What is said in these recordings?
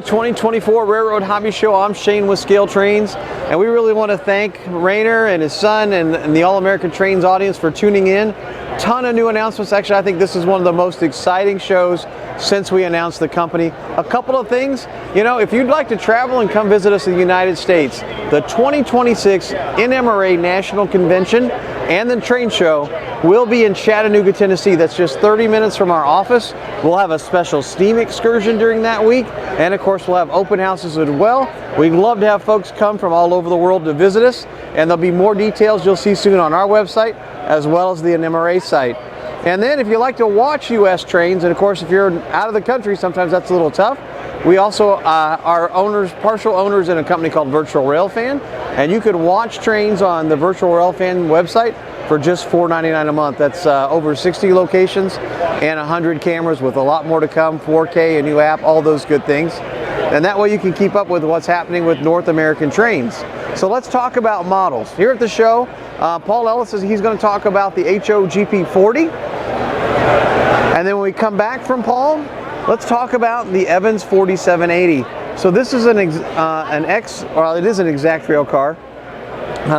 the 2024 Railroad Hobby Show. I'm Shane with ScaleTrains, and we really want to thank Rainer and his son and the All-American Trains audience for tuning in. Ton of new announcements. Actually, I think this is one of the most exciting shows since we announced the company. A couple of things, if you'd like to travel and come visit us in the United States, the 2026 NMRA National Convention and the train show will be in Chattanooga, Tennessee. That's just 30 minutes from our office. We'll have a special steam excursion during that week, and of course we'll have open houses as well. We'd love to have folks come from all over the world to visit us, and there'll be more details you'll see soon on our website as well as the NMRA site. And then if you like to watch U.S. trains, and of course if you're out of the country, sometimes that's a little tough, we also are partial owners in a company called Virtual Railfan, and you can watch trains on the Virtual Railfan website for just $4.99 a month. That's over 60 locations and 100 cameras with a lot more to come, 4K, a new app, all those good things. And that way you can keep up with what's happening with North American trains. So let's talk about models. Here at the show, Paul Ellis he's going to talk about the HO GP40. And then when we come back from Paul, let's talk about the Evans 4780. So this is it is an exact rail car.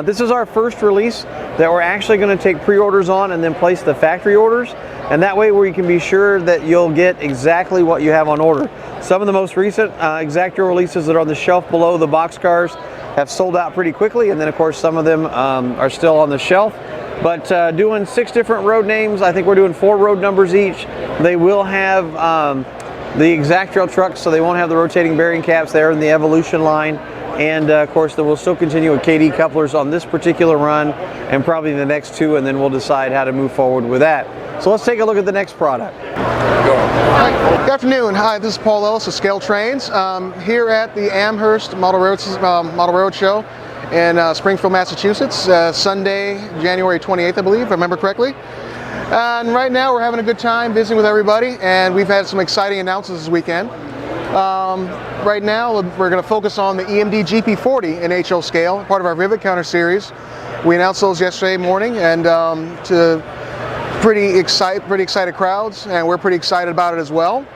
This is our first release that we're actually going to take pre-orders on and then place the factory orders, and that way where you can be sure that you'll get exactly what you have on order. Some of the most recent exact releases that are on the shelf below the boxcars have sold out pretty quickly, and then of course some of them are still on the shelf. But doing 6 different road names, I think we're doing 4 road numbers each. They will have the exact rail trucks, so they won't have the rotating bearing caps there in the Evolution line. And of course, we'll still continue with KD couplers on this particular run and probably the next 2, and then we'll decide how to move forward with that. So let's take a look at the next product. Hi. Good afternoon. Hi, this is Paul Ellis of ScaleTrains here at the Amherst Model Railroad Show in Springfield, Massachusetts, Sunday, January 28th, I believe, if I remember correctly. And right now we're having a good time visiting with everybody, and we've had some exciting announcements this weekend. Right now we're going to focus on the EMD GP40 in HO scale, part of our Vivid Counter series. We announced those yesterday morning, and to pretty excited crowds, and we're pretty excited about it as well.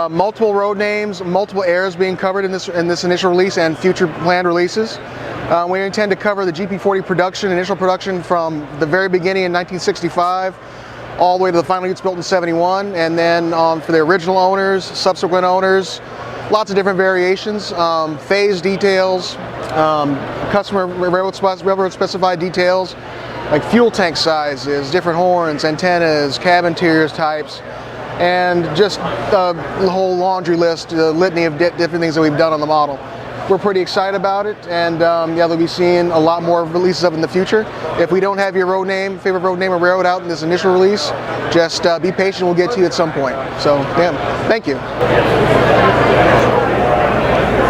Multiple road names, multiple eras being covered in this initial release and future planned releases. We intend to cover the GP40 initial production from the very beginning in 1965 all the way to the final units built in 71, and then for the original owners, subsequent owners, lots of different variations, phase details, customer railroad specified details like fuel tank sizes, different horns, antennas, cab interiors types, and just the whole laundry list, litany of different things that we've done on the model. We're pretty excited about it, and they'll be seeing a lot more releases of in the future. If we don't have your favorite road name or railroad out in this initial release, just be patient, we'll get to you at some point. So, yeah, thank you.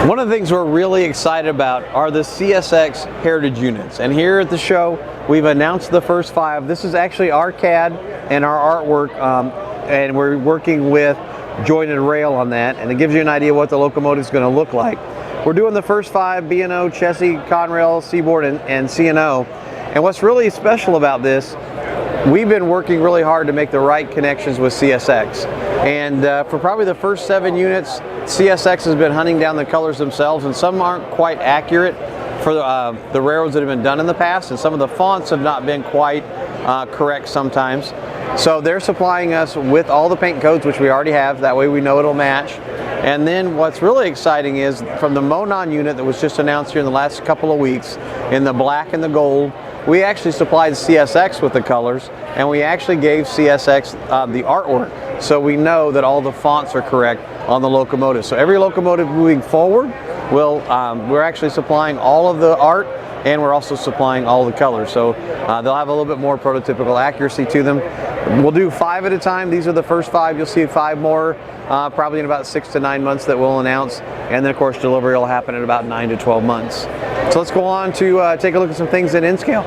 One of the things we're really excited about are the CSX Heritage units. And here at the show, we've announced the first 5. This is actually our CAD and our artwork, and we're working with Jointed Rail on that, and it gives you an idea what the locomotive is going to look like. We're doing the first 5, B&O, Chessie, Conrail, Seaboard, and C&O. And what's really special about this, we've been working really hard to make the right connections with CSX. And for probably the first 7 units, CSX has been hunting down the colors themselves, and some aren't quite accurate for the railroads that have been done in the past, and some of the fonts have not been quite correct sometimes. So they're supplying us with all the paint codes, which we already have, that way we know it'll match. And then what's really exciting is from the Monon unit that was just announced here in the last couple of weeks, in the black and the gold, we actually supplied CSX with the colors, and we actually gave CSX the artwork, so we know that all the fonts are correct on the locomotive. So every locomotive moving forward, we're actually supplying all of the art, and we're also supplying all the colors. So they'll have a little bit more prototypical accuracy to them. We'll do 5 at a time. These are the first 5. You'll see 5 more probably in about 6 to 9 months that we'll announce. And then of course delivery will happen in about 9 to 12 months. So let's go on to take a look at some things in N-Scale.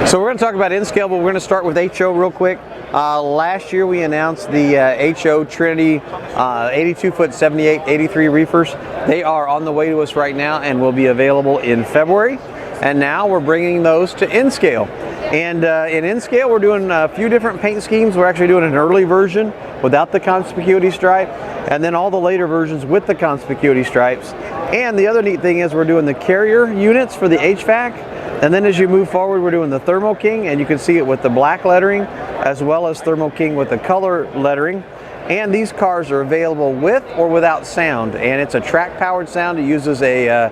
So we're going to talk about N-Scale, but we're going to start with HO real quick. Last year we announced the HO Trinity 82-foot 7883 reefers. They are on the way to us right now and will be available in February. And now we're bringing those to N-Scale. And in scale, we're doing a few different paint schemes. We're actually doing an early version without the conspicuity stripe, and then all the later versions with the conspicuity stripes. And the other neat thing is we're doing the carrier units for the HVAC, and then as you move forward, we're doing the Thermo King, and you can see it with the black lettering as well as Thermo King with the color lettering. And these cars are available with or without sound, and it's a track powered sound. It uses a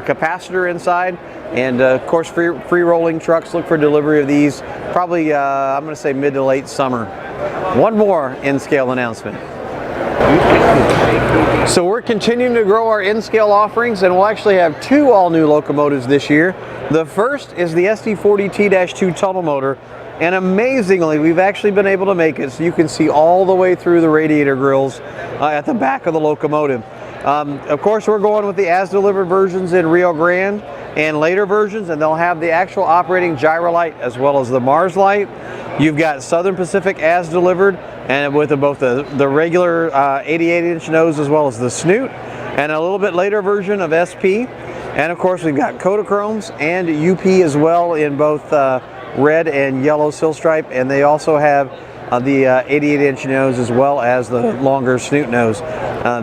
capacitor inside, and of course free rolling trucks. Look for delivery of these probably I'm going to say mid to late summer. One more in-scale announcement. So we're continuing to grow our in-scale offerings, and we'll actually have 2 all-new locomotives this year. The first is the SD40T-2 tunnel motor, and amazingly we've actually been able to make it so you can see all the way through the radiator grills at the back of the locomotive. Of course, we're going with the as-delivered versions in Rio Grande and later versions, and they'll have the actual operating gyro light as well as the Mars light. You've got Southern Pacific as delivered, and with both the regular 88-inch nose as well as the snoot, and a little bit later version of SP. And of course, we've got Kodachromes and UP as well in both red and yellow sill stripe, and they also have the 88-inch nose as well as the longer snoot nose.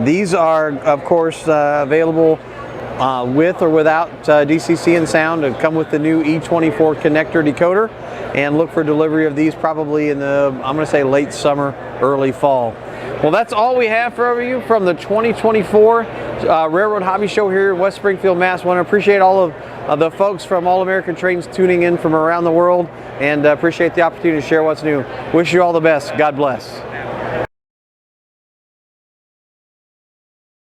These are, of course, available with or without DCC and sound, and come with the new E24 connector decoder, and look for delivery of these probably in the, I'm going to say, late summer, early fall. Well, that's all we have for you from the 2024 Railroad Hobby Show here in West Springfield, Mass. I want to appreciate all of the folks from All American Trains tuning in from around the world, and appreciate the opportunity to share what's new. Wish you all the best. God bless.